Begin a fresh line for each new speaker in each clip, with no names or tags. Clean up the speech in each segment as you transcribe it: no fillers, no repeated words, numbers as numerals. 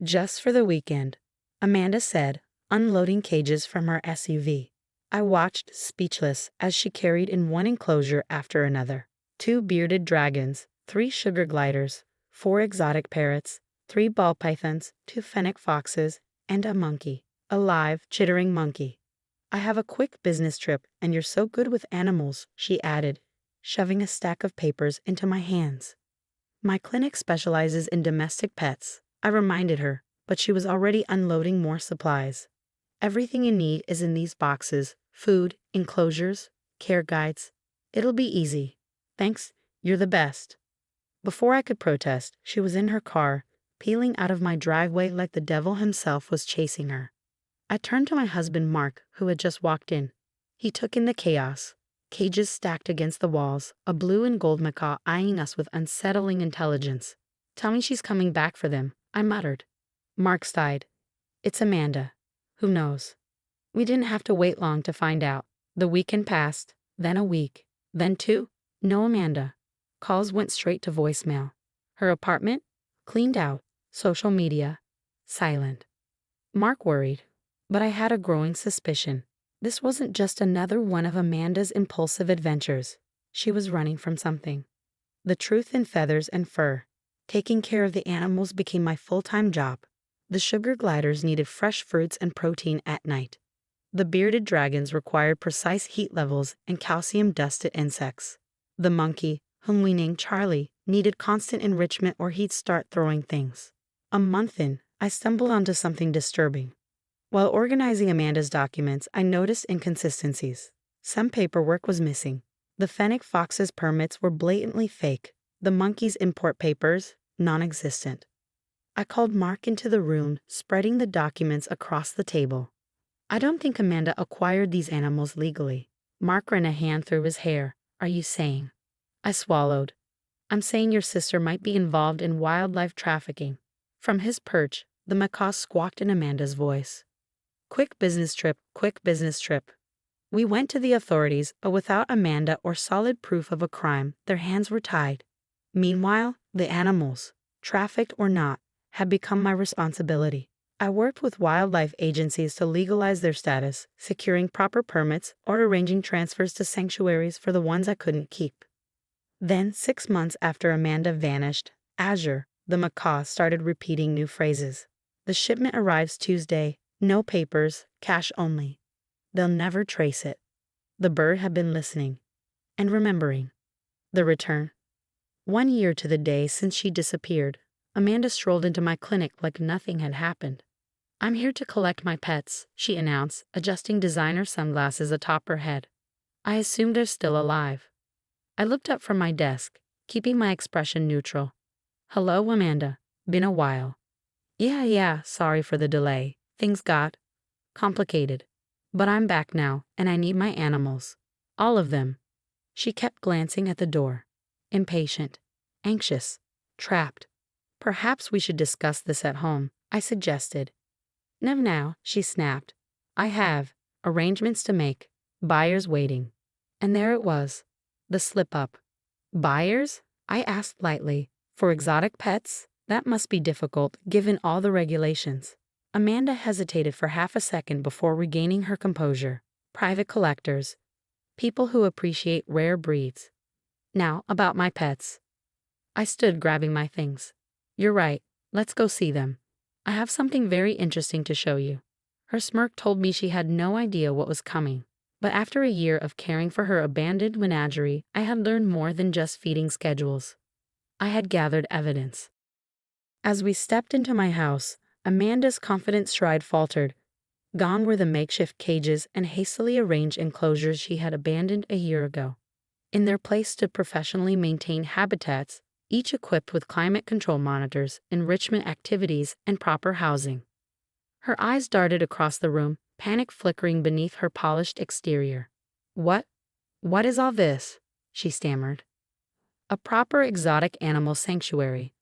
Just for the weekend, Amanda said, unloading cages from her SUV. I watched, speechless, as she carried in one enclosure after another. 2 bearded dragons, 3 sugar gliders, 4 exotic parrots, 3 ball pythons, 2 fennec foxes, and a monkey. A live, chittering monkey. I have a quick business trip, and you're so good with animals, she added, shoving a stack of papers into my hands. My clinic specializes in domestic pets, I reminded her, but she was already unloading more supplies. Everything you need is in these boxes: food, enclosures, care guides. It'll be easy. Thanks, you're the best. Before I could protest, she was in her car, peeling out of my driveway like the devil himself was chasing her. I turned to my husband Mark, who had just walked in. He took in the chaos. Cages stacked against the walls, a blue and gold macaw eyeing us with unsettling intelligence. Tell me she's coming back for them, I muttered. Mark sighed. It's Amanda. Who knows? We didn't have to wait long to find out. The weekend passed, then a week, then 2. No Amanda. Calls went straight to voicemail. Her apartment? Cleaned out. Social media? Silent. Mark worried, but I had a growing suspicion. This wasn't just another one of Amanda's impulsive adventures. She was running from something. The truth in feathers and fur. Taking care of the animals became my full-time job. The sugar gliders needed fresh fruits and protein at night. The bearded dragons required precise heat levels and calcium-dusted insects. The monkey, whom we named Charlie, needed constant enrichment or he'd start throwing things. A month in, I stumbled onto something disturbing. While organizing Amanda's documents, I noticed inconsistencies. Some paperwork was missing. The fennec fox's permits were blatantly fake. The monkey's import papers, non-existent. I called Mark into the room, spreading the documents across the table. I don't think Amanda acquired these animals legally. Mark ran a hand through his hair. Are you saying? I swallowed. I'm saying your sister might be involved in wildlife trafficking. From his perch, the macaw squawked in Amanda's voice. Quick business trip, quick business trip. We went to the authorities, but without Amanda or solid proof of a crime, their hands were tied. Meanwhile, the animals, trafficked or not, had become my responsibility. I worked with wildlife agencies to legalize their status, securing proper permits or arranging transfers to sanctuaries for the ones I couldn't keep. Then, 6 months after Amanda vanished, Azure, the macaw, started repeating new phrases. The shipment arrives Tuesday, no papers, cash only. They'll never trace it. The bird had been listening and remembering. The return. 1 year to the day since she disappeared, Amanda strolled into my clinic like nothing had happened. I'm here to collect my pets, she announced, adjusting designer sunglasses atop her head. I assumed they're still alive. I looked up from my desk, keeping my expression neutral. Hello, Amanda. Been a while. Yeah, sorry for the delay. Things got complicated. But I'm back now, and I need my animals. All of them. She kept glancing at the door. Impatient. Anxious. Trapped. Perhaps we should discuss this at home, I suggested. No, now, she snapped. I have arrangements to make. Buyers waiting. And there it was. The slip-up. Buyers? I asked lightly. For exotic pets? That must be difficult, given all the regulations. Amanda hesitated for half a second before regaining her composure. Private collectors. People who appreciate rare breeds. Now, about my pets. I stood grabbing my things. You're right. Let's go see them. I have something very interesting to show you. Her smirk told me she had no idea what was coming. But after a year of caring for her abandoned menagerie, I had learned more than just feeding schedules. I had gathered evidence. As we stepped into my house, Amanda's confident stride faltered. Gone were the makeshift cages and hastily arranged enclosures she had abandoned a year ago. In their place stood professionally maintained habitats, each equipped with climate control monitors, enrichment activities, and proper housing. Her eyes darted across the room, panic flickering beneath her polished exterior. What is all this? She stammered. A proper exotic animal sanctuary,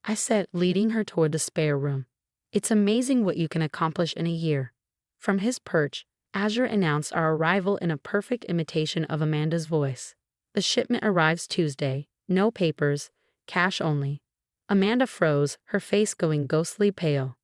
I said, leading her toward the spare room. It's amazing what you can accomplish in a year. From his perch, Azure announced our arrival in a perfect imitation of Amanda's voice. The shipment arrives Tuesday, no papers, cash only. Amanda froze, her face going ghostly pale.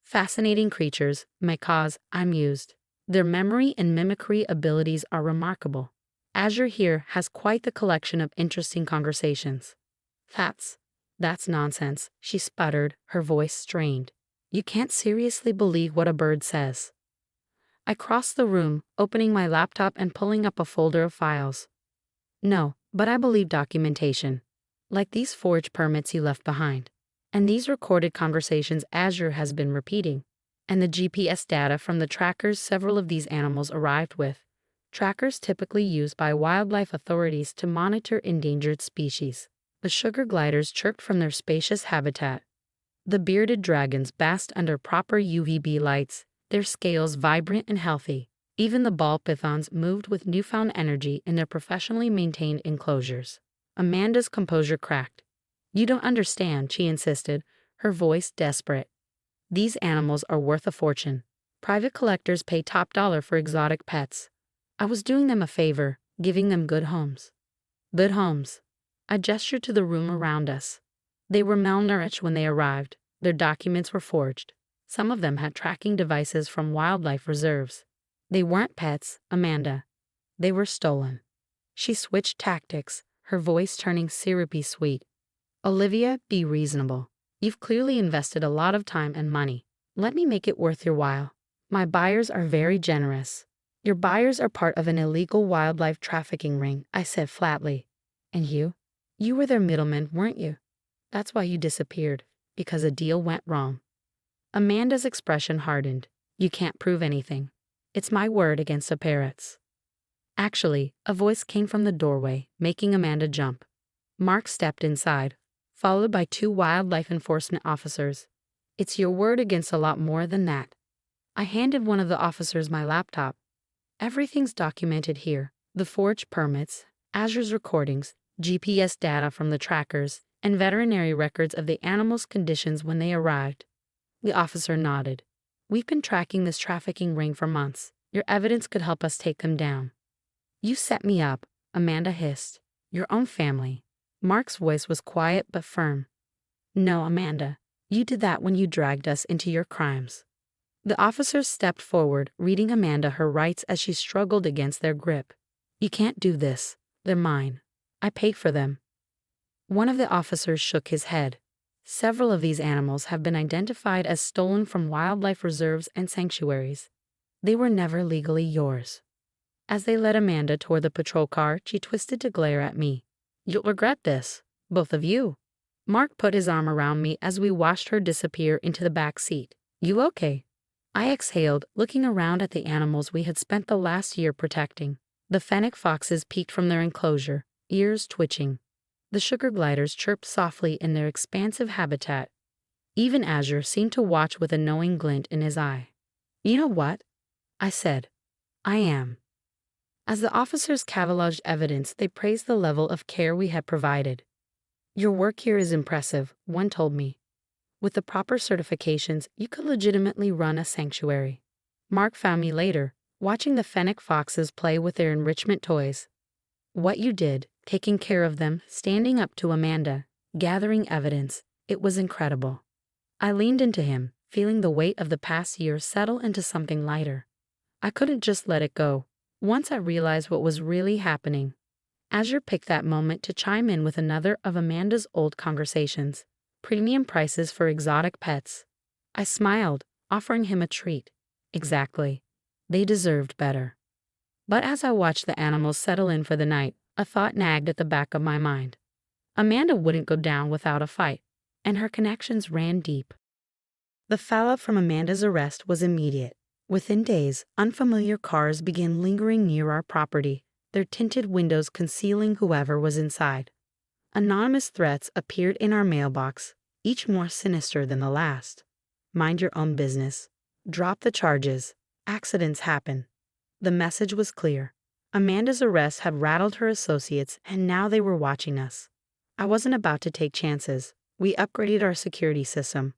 Fascinating creatures, because I'm used. Their memory and mimicry abilities are remarkable. Azure here has quite the collection of interesting conversations. That's nonsense, she sputtered, her voice strained. You can't seriously believe what a bird says. I crossed the room, opening my laptop and pulling up a folder of files. No, but I believe documentation. Like these forged permits you left behind. And these recorded conversations Azure has been repeating. And the GPS data from the trackers several of these animals arrived with. Trackers typically used by wildlife authorities to monitor endangered species. The sugar gliders chirped from their spacious habitat. The bearded dragons basked under proper UVB lights, their scales vibrant and healthy. Even the ball pythons moved with newfound energy in their professionally maintained enclosures. Amanda's composure cracked. You don't understand, she insisted, her voice desperate. These animals are worth a fortune. Private collectors pay top dollar for exotic pets. I was doing them a favor, giving them good homes. Good homes. I gestured to the room around us. They were malnourished when they arrived. Their documents were forged. Some of them had tracking devices from wildlife reserves. They weren't pets, Amanda. They were stolen. She switched tactics, her voice turning syrupy sweet. Olivia, be reasonable. You've clearly invested a lot of time and money. Let me make it worth your while. My buyers are very generous. Your buyers are part of an illegal wildlife trafficking ring, I said flatly. And you? You were their middleman, weren't you? That's why you disappeared, because a deal went wrong. Amanda's expression hardened. You can't prove anything. It's my word against a parrot's. Actually, a voice came from the doorway, making Amanda jump. Mark stepped inside, followed by 2 wildlife enforcement officers. It's your word against a lot more than that. I handed one of the officers my laptop. Everything's documented here. The forged permits, Azure's recordings, GPS data from the trackers, and veterinary records of the animals' conditions when they arrived. The officer nodded. We've been tracking this trafficking ring for months. Your evidence could help us take them down. You set me up, Amanda hissed. Your own family. Mark's voice was quiet but firm. No, Amanda. You did that when you dragged us into your crimes. The officers stepped forward, reading Amanda her rights as she struggled against their grip. You can't do this. They're mine. I paid for them. One of the officers shook his head. Several of these animals have been identified as stolen from wildlife reserves and sanctuaries. They were never legally yours. As they led Amanda toward the patrol car, she twisted to glare at me. You'll regret this, both of you. Mark put his arm around me as we watched her disappear into the back seat. You okay? I exhaled, looking around at the animals we had spent the last year protecting. The fennec foxes peeked from their enclosure, ears twitching. The sugar gliders chirped softly in their expansive habitat. Even Azure seemed to watch with a knowing glint in his eye. You know what? I said. I am. As the officers cataloged evidence, they praised the level of care we had provided. Your work here is impressive, one told me. With the proper certifications, you could legitimately run a sanctuary. Mark found me later, watching the fennec foxes play with their enrichment toys. What you did, taking care of them, standing up to Amanda, gathering evidence, it was incredible. I leaned into him, feeling the weight of the past year settle into something lighter. I couldn't just let it go. Once I realized what was really happening. Azure picked that moment to chime in with another of Amanda's old conversations. Premium prices for exotic pets. I smiled, offering him a treat. Exactly. They deserved better. But as I watched the animals settle in for the night, a thought nagged at the back of my mind. Amanda wouldn't go down without a fight, and her connections ran deep. The fallout from Amanda's arrest was immediate. Within days, unfamiliar cars began lingering near our property, their tinted windows concealing whoever was inside. Anonymous threats appeared in our mailbox, each more sinister than the last. Mind your own business. Drop the charges. Accidents happen. The message was clear. Amanda's arrest had rattled her associates, and now they were watching us. I wasn't about to take chances. We upgraded our security system.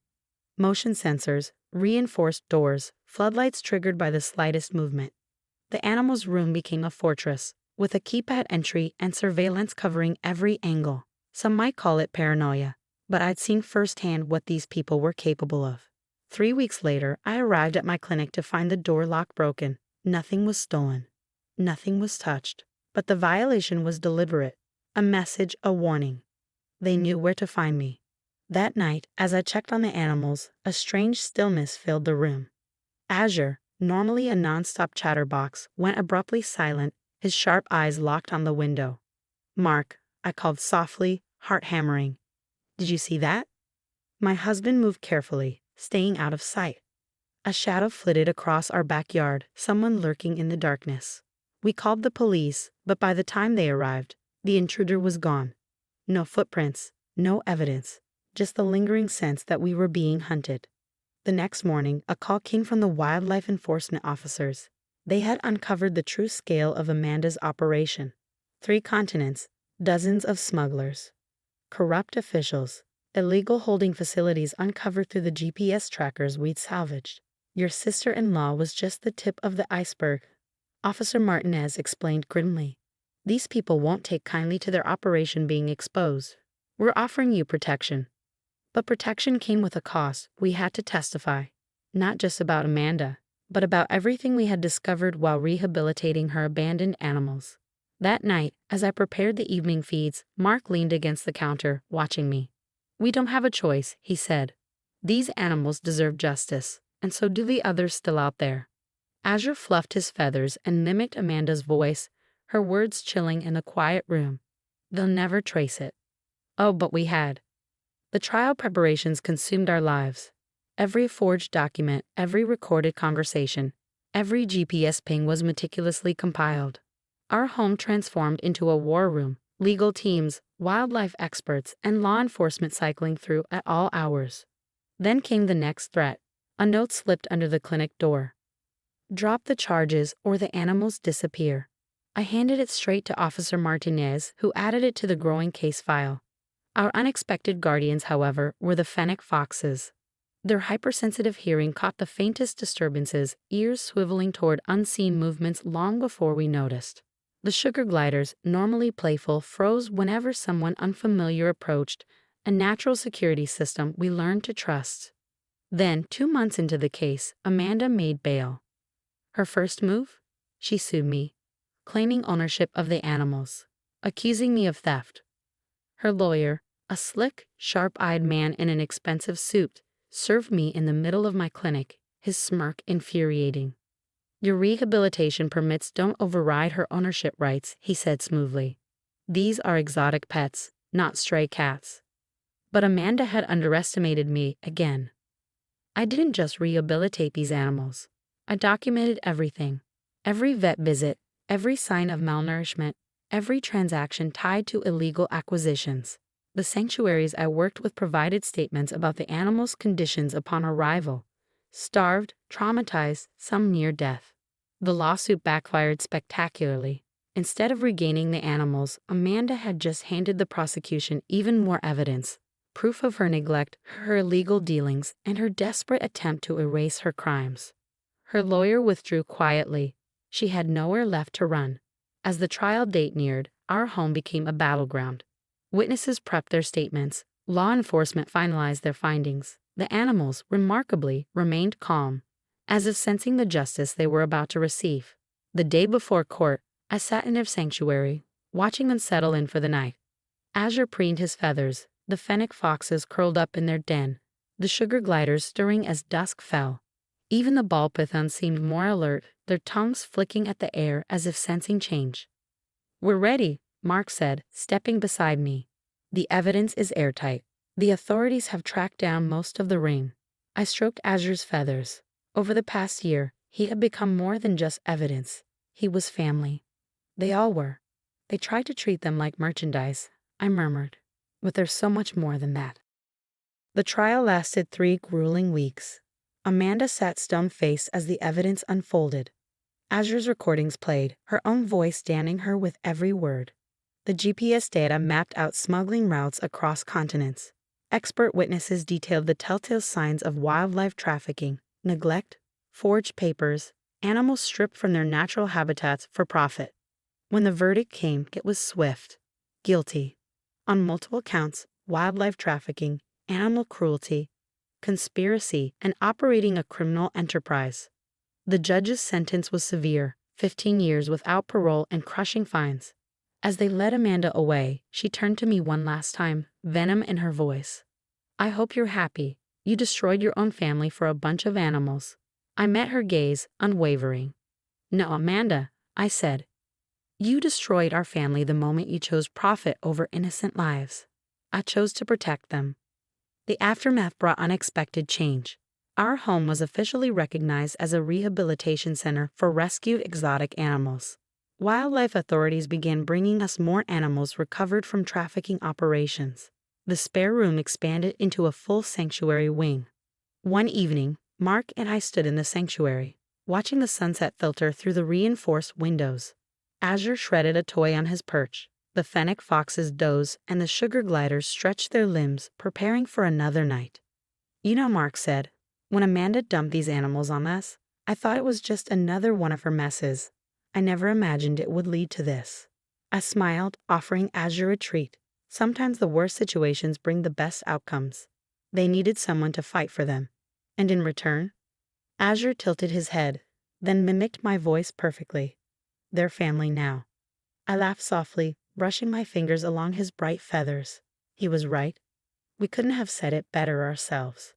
Motion sensors, reinforced doors, floodlights triggered by the slightest movement. The animal's room became a fortress, with a keypad entry and surveillance covering every angle. Some might call it paranoia, but I'd seen firsthand what these people were capable of. 3 weeks later, I arrived at my clinic to find the door lock broken. Nothing was stolen. Nothing was touched. But the violation was deliberate. A message, a warning. They knew where to find me. That night, as I checked on the animals, a strange stillness filled the room. Azure, normally a non-stop chatterbox, went abruptly silent, his sharp eyes locked on the window. "Mark," I called softly, heart hammering. "Did you see that?" My husband moved carefully, staying out of sight. A shadow flitted across our backyard, someone lurking in the darkness. We called the police, but by the time they arrived, the intruder was gone. No footprints, no evidence, just the lingering sense that we were being hunted. The next morning, a call came from the wildlife enforcement officers. They had uncovered the true scale of Amanda's operation. 3 continents, dozens of smugglers, corrupt officials, illegal holding facilities uncovered through the GPS trackers we'd salvaged. Your sister-in-law was just the tip of the iceberg, Officer Martinez explained grimly. These people won't take kindly to their operation being exposed. We're offering you protection. But protection came with a cost. We had to testify, not just about Amanda, but about everything we had discovered while rehabilitating her abandoned animals. That night, as I prepared the evening feeds, Mark leaned against the counter, watching me. "We don't have a choice," he said. "These animals deserve justice, and so do the others still out there." Azure fluffed his feathers and mimicked Amanda's voice, her words chilling in a quiet room. "They'll never trace it." Oh, but we had. The trial preparations consumed our lives. Every forged document, every recorded conversation, every GPS ping was meticulously compiled. Our home transformed into a war room, legal teams, wildlife experts, and law enforcement cycling through at all hours. Then came the next threat. A note slipped under the clinic door. "Drop the charges or the animals disappear." I handed it straight to Officer Martinez, who added it to the growing case file. Our unexpected guardians, however, were the fennec foxes. Their hypersensitive hearing caught the faintest disturbances, ears swiveling toward unseen movements long before we noticed. The sugar gliders, normally playful, froze whenever someone unfamiliar approached, a natural security system we learned to trust. Then, 2 months into the case, Amanda made bail. Her first move? She sued me, claiming ownership of the animals, accusing me of theft. Her lawyer, a slick, sharp-eyed man in an expensive suit, served me in the middle of my clinic, his smirk infuriating. "Your rehabilitation permits don't override her ownership rights," he said smoothly. "These are exotic pets, not stray cats." But Amanda had underestimated me again. I didn't just rehabilitate these animals. I documented everything. Every vet visit, every sign of malnourishment, every transaction tied to illegal acquisitions. The sanctuaries I worked with provided statements about the animals' conditions upon arrival. Starved, traumatized, some near death. The lawsuit backfired spectacularly. Instead of regaining the animals, Amanda had just handed the prosecution even more evidence. Proof of her neglect, her illegal dealings, and her desperate attempt to erase her crimes. Her lawyer withdrew quietly. She had nowhere left to run. As the trial date neared, our home became a battleground. Witnesses prepped their statements. Law enforcement finalized their findings. The animals, remarkably, remained calm, as if sensing the justice they were about to receive. The day before court, I sat in their sanctuary, watching them settle in for the night. Azure preened his feathers, the fennec foxes curled up in their den, the sugar gliders stirring as dusk fell. Even the ball pythons seemed more alert, their tongues flicking at the air as if sensing change. "We're ready," Mark said, stepping beside me. "The evidence is airtight. The authorities have tracked down most of the ring." I stroked Azure's feathers. Over the past year, he had become more than just evidence. He was family. They all were. They tried to treat them like merchandise, I murmured. But there's so much more than that. The trial lasted 3 grueling weeks. Amanda sat stone-faced as the evidence unfolded. Azure's recordings played, her own voice damning her with every word. The GPS data mapped out smuggling routes across continents. Expert witnesses detailed the telltale signs of wildlife trafficking, neglect, forged papers, animals stripped from their natural habitats for profit. When the verdict came, it was swift. Guilty. On multiple counts: wildlife trafficking, animal cruelty, conspiracy, and operating a criminal enterprise. The judge's sentence was severe, 15 years without parole and crushing fines. As they led Amanda away, she turned to me one last time, venom in her voice. I hope you're happy. You destroyed your own family for a bunch of animals. I met her gaze, unwavering. No, Amanda, I said. You destroyed our family the moment you chose profit over innocent lives. I chose to protect them. The aftermath brought unexpected change. Our home was officially recognized as a rehabilitation center for rescued exotic animals. Wildlife authorities began bringing us more animals recovered from trafficking operations. The spare room expanded into a full sanctuary wing. One evening, Mark and I stood in the sanctuary, watching the sunset filter through the reinforced windows. Azure shredded a toy on his perch. The fennec foxes dozed and the sugar gliders stretched their limbs, preparing for another night. You know, Mark said, when Amanda dumped these animals on us, I thought it was just another one of her messes. I never imagined it would lead to this. I smiled, offering Azure a treat. Sometimes the worst situations bring the best outcomes. They needed someone to fight for them. And in return, Azure tilted his head, then mimicked my voice perfectly. They're family now. I laughed softly, brushing my fingers along his bright feathers. He was right. We couldn't have said it better ourselves.